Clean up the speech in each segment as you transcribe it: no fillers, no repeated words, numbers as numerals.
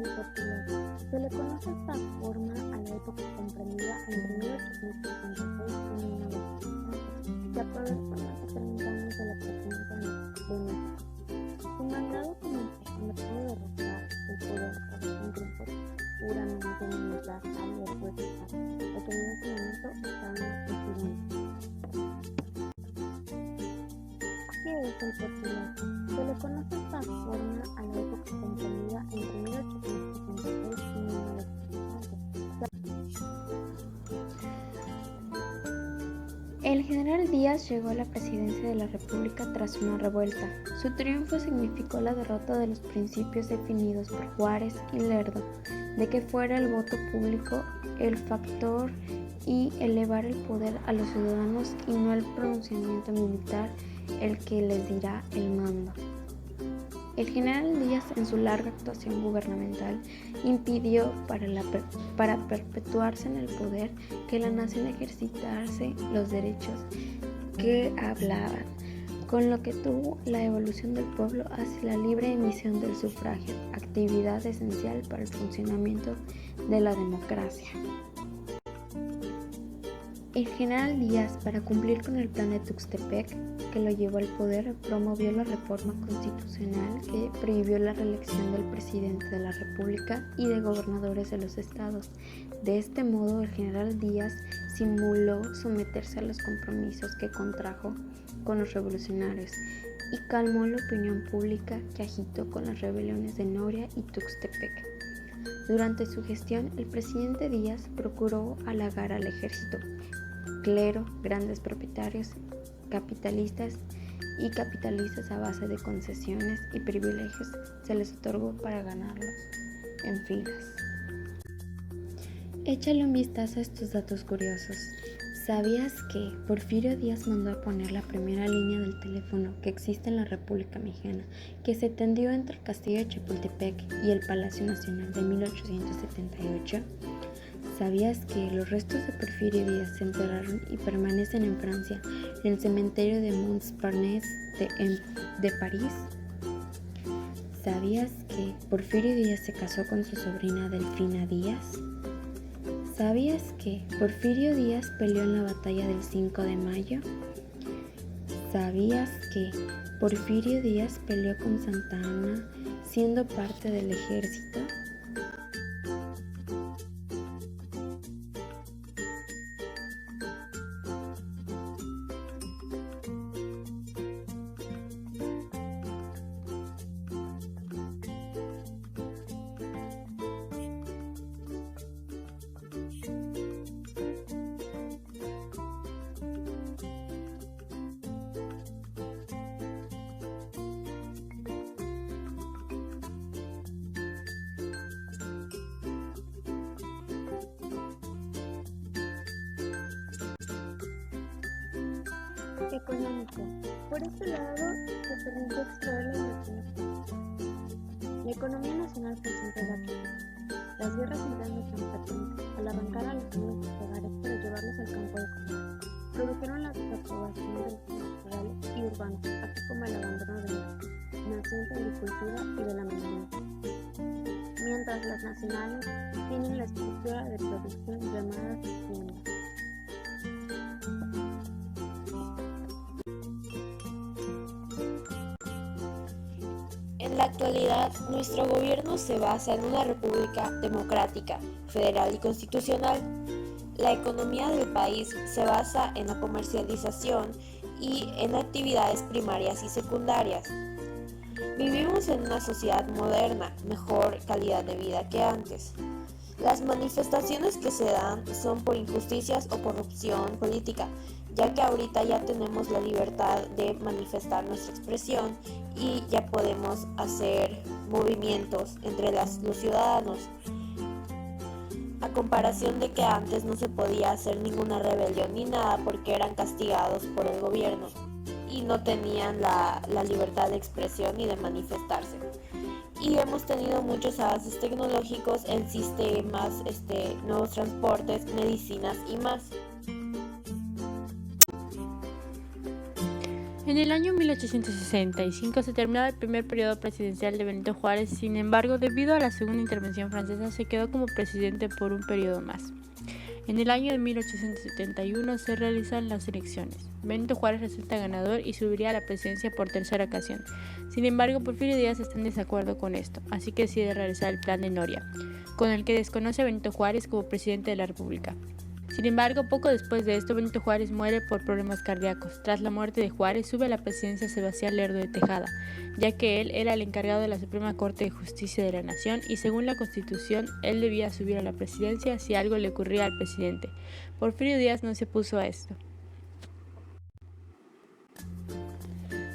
el portugués. Se le conoce esta forma a la época comprendida entre 1876 y 1930, que aprovechó más de 30 años de la presidencia de México. Su mandato comenzó cuando pudo derrotar el poder tras un tiempo puramente militar al después de lo que en ese momento estaba en la presidencia. ¿Qué es el portugués? Se le conoce esta forma a la época comprendida entre 1876 y 1930. El general Díaz llegó a la presidencia de la República tras una revuelta. Su triunfo significó la derrota de los principios definidos por Juárez y Lerdo, de que fuera el voto público el factor y elevar el poder a los ciudadanos y no el pronunciamiento militar el que les dirá el mando. El general Díaz, en su larga actuación gubernamental, impidió para perpetuarse en el poder que la nación ejercitase los derechos que hablaban, con lo que tuvo la evolución del pueblo hacia la libre emisión del sufragio, actividad esencial para el funcionamiento de la democracia. El general Díaz, para cumplir con el plan de Tuxtepec, que lo llevó al poder, promovió la reforma constitucional que prohibió la reelección del presidente de la República y de gobernadores de los estados. De este modo, el general Díaz simuló someterse a los compromisos que contrajo con los revolucionarios y calmó la opinión pública que agitó con las rebeliones de Noria y Tuxtepec. Durante su gestión, el presidente Díaz procuró halagar al ejército, clero, grandes propietarios, capitalistas y capitalistas a base de concesiones y privilegios se les otorgó para ganarlos en filas. Échale un vistazo a estos datos curiosos. ¿Sabías que Porfirio Díaz mandó a poner la primera línea del teléfono que existe en la República Mexicana, que se tendió entre el Castillo de Chapultepec y el Palacio Nacional de 1878? ¿Sabías que los restos de Porfirio Díaz se enterraron y permanecen en Francia, en el cementerio de Montparnasse de París? ¿Sabías que Porfirio Díaz se casó con su sobrina Delfina Díaz? ¿Sabías que Porfirio Díaz peleó en la batalla del 5 de mayo? ¿Sabías que Porfirio Díaz peleó con Santa Anna siendo parte del ejército? Económico. Por este lado, se permitió extraer la inversión extranjera. La economía nacional presentó rápido. Las guerras internas tan frecuentes, al arrancar a los niños de sus hogares para llevarlos al campo de combate, produjeron la desaprobación de los centros rurales y urbanos, así como el abandono de la naciente agricultura y de la minería. Mientras las nacionales tienen la estructura de producción llamada hacienda. En la actualidad, nuestro gobierno se basa en una república democrática, federal y constitucional. La economía del país se basa en la comercialización y en actividades primarias y secundarias. Vivimos en una sociedad moderna, mejor calidad de vida que antes. Las manifestaciones que se dan son por injusticias o corrupción política, ya que ahorita ya tenemos la libertad de manifestar nuestra expresión y ya podemos hacer movimientos entre los ciudadanos, a comparación de que antes no se podía hacer ninguna rebelión ni nada porque eran castigados por el gobierno y no tenían la libertad de expresión y de manifestarse. Y hemos tenido muchos avances tecnológicos en sistemas, nuevos transportes, medicinas y más. En el año 1865 se terminaba el primer periodo presidencial de Benito Juárez, sin embargo, debido a la segunda intervención francesa, se quedó como presidente por un periodo más. En el año de 1871 se realizan las elecciones. Benito Juárez resulta ganador y subiría a la presidencia por tercera ocasión. Sin embargo, Porfirio Díaz está en desacuerdo con esto, así que decide realizar el Plan de Noria, con el que desconoce a Benito Juárez como presidente de la República. Sin embargo, poco después de esto, Benito Juárez muere por problemas cardíacos. Tras la muerte de Juárez, sube a la presidencia Sebastián Lerdo de Tejada, ya que él era el encargado de la Suprema Corte de Justicia de la Nación y según la Constitución, él debía subir a la presidencia si algo le ocurría al presidente. Porfirio Díaz no se opuso a esto.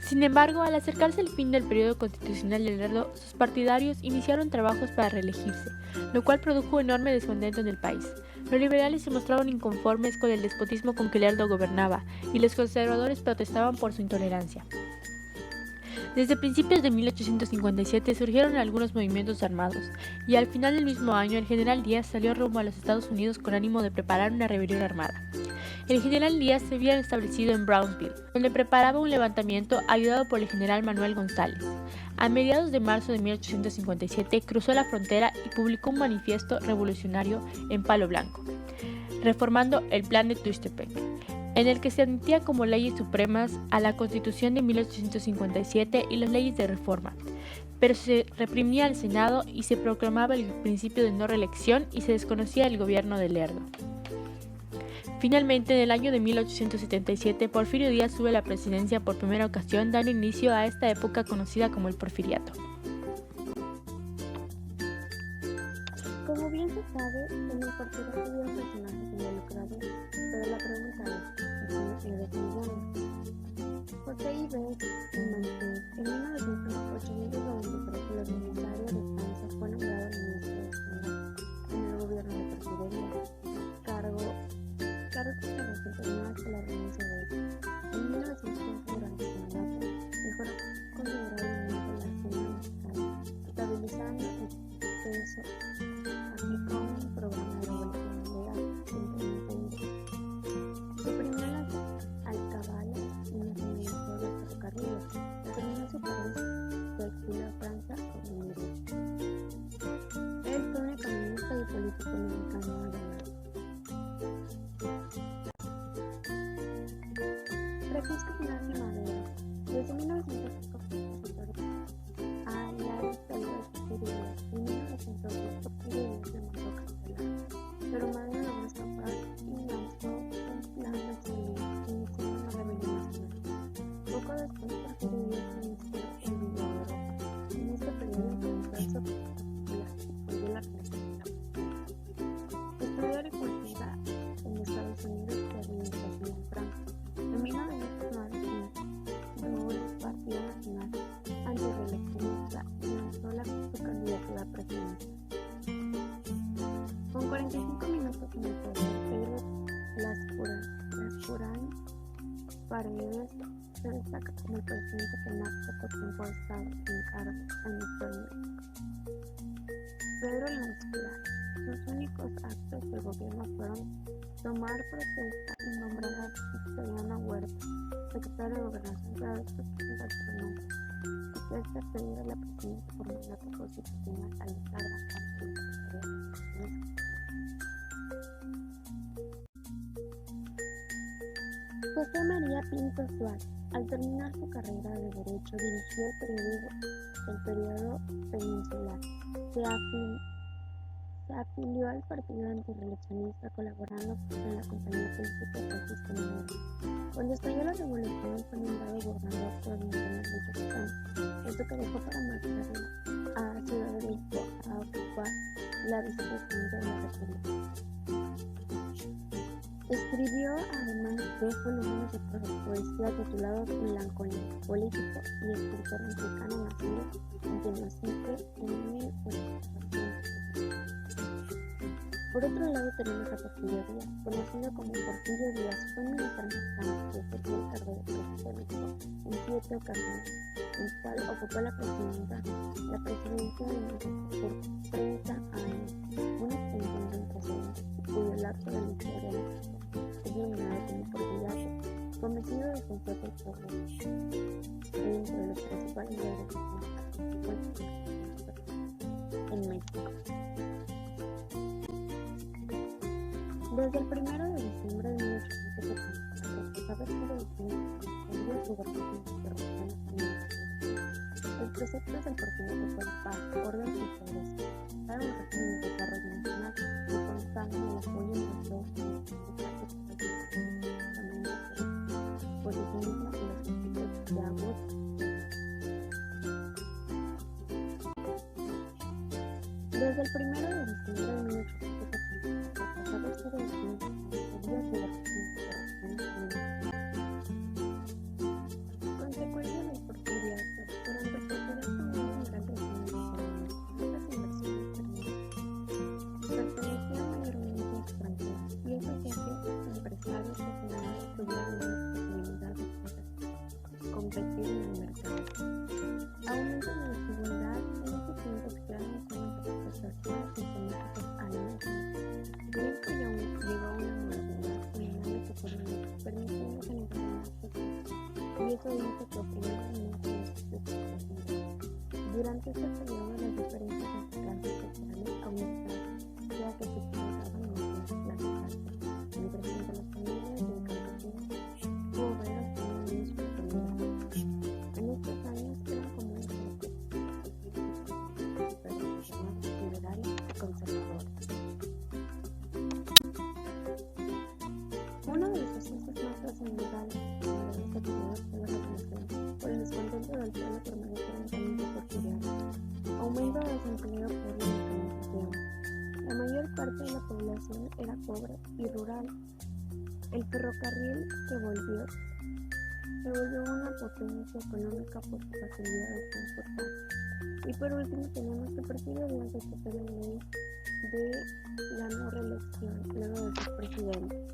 Sin embargo, al acercarse el fin del periodo constitucional de Lerdo, sus partidarios iniciaron trabajos para reelegirse, lo cual produjo enorme descontento en el país. Los liberales se mostraron inconformes con el despotismo con que Lerdo gobernaba, y los conservadores protestaban por su intolerancia. Desde principios de 1857 surgieron algunos movimientos armados, y al final del mismo año el general Díaz salió rumbo a los Estados Unidos con ánimo de preparar una rebelión armada. El general Díaz se había establecido en Brownsville, donde preparaba un levantamiento ayudado por el general Manuel González. A mediados de marzo de 1857 cruzó la frontera y publicó un manifiesto revolucionario en Palo Blanco, reformando el Plan de Tuxtepec, en el que se admitía como leyes supremas a la Constitución de 1857 y las leyes de reforma, pero se reprimía al Senado y se proclamaba el principio de no reelección y se desconocía el gobierno de Lerdo. Finalmente, en el año de 1877, Porfirio Díaz sube a la presidencia por primera ocasión, dando inicio a esta época conocida como el Porfiriato. Como bien se sabe, en el Porfiriato había personajes involucrados, pero la pregunta es, ¿quién es José Ibers y Manzoni. En 1893, el ordinario de Francia fue nombrado ministro de Hacienda en el gobierno de Porfirio Díaz, cargo que se desempeñó hasta la renuncia de él. En 1915, durante su mandato, mejoró considerablemente la hacienda mexicana, estabilizando el peso, aplicó un programa de revolución de ingresos, suprimió las alcabalas y nacionalizó los ferrocarriles, determinó su país de exilio a Francia o Inglaterra. Él fue un economista y político mexicano además. Francisco Ignacio Madero, desde 1914 a la dictadura de Porfirio Díaz. En 1902 Porfirio Díaz le mandó cancelar, pero Madero logró escapar y lanzó un plan nacional iniciando una rebelión nacional. Poco después Porfirio Díaz inició el Villa Europa. En este periodo comenzó el sufragio popular y volvió la presidencia. Estudió agricultura en Estados Unidos y administración en Francia. En 1909 fundó el Partido Nacional Antirreeleccionista y lanzó su candidatura presidencial. Con 45 minutos en el poder, Pedro Lascurain Paredes se destaca como el presidente que más poco tiempo ha estado en cargo en nuestro México. Pedro Lascurain. Sus únicos actos de gobierno fueron tomar protesta y nombrar a Victoriano Huerta secretario de Gobernación para después presentar su renuncia, y este acceder a la presidencia por mandato constitucional al estar vacante el Secretario de Gobernación. José María Pinto Suárez, al terminar su carrera de Derecho, dirigió el periodo peninsular. Se afilió al Partido Antirreeleccionista, colaborando en la Compañía Príncipe Francisco Madero. Cuando estalló la revolución, fue nombrado gobernador provincial de Yucatán, esto que dejó para marcharlo a Ciudad de México a ocupar la vicepresidencia de la República. Escribió además 2 volúmenes de poesía titulados Melancolía, político y escritor mexicano nacido en Tenosique en 1860. Por otro lado tenemos a Porfirio Díaz, conocido como Porfirio Díaz, fue un militar mexicano que ejerció el cargo de presidente de México en 7 ocasiones, en el cual ocupó la presidencia de México por 30 años, una extensión sin precedentes, cuyo lapso de la historia de México es denominado como Porfiriato, convencido de defensor del progreso. Desde el 1 de diciembre de 1870, hasta saber que los libros libertades internacionales los preceptos del Partido de Paz, orden y progreso para un régimen de desarrollo nacional que constaban en el apoyo de los dos por sí misma y los principios de agosto. Desde el 1 de diciembre de 1870, hasta saber que los libros libertades consecuencia del porfiriato, durante el porfiriato hubo un gran crecimiento económico. Estas inversiones pertenecían mayormente a extranjeros y eso hacía que empresarios nacionales tuvieran una posibilidad de competir en el mercado. Aumento de desigualdad en este tiempo se crearon algunas exportaciones sistemáticas alimentarias y esto llevó a una modernidad criminal económica, permitiendo generar más recursos. Y eso hizo que oprimieran mucho los exportaciones. Durante este periodo las diferencias entre clases sociales aumentaron, ya que se explotaban más las clases altas, mientras que entre las familias de campesinos obreros tenían menos oportunidades. En estos años eran comunes los diferentes liberales y conservadores. Uno de los sucesos más trascendentales de este periodo fue la revolución por el descontento del pueblo permanecer en camino porfiriano, aumento de desempleo por la mecanización. La mayor parte de la población era pobre y rural. El ferrocarril se volvió una potencia económica por su facilidad de transportar. Y por último tenemos que Porfirio Díaz decretó la ley de la no reelección luego de ser presidente.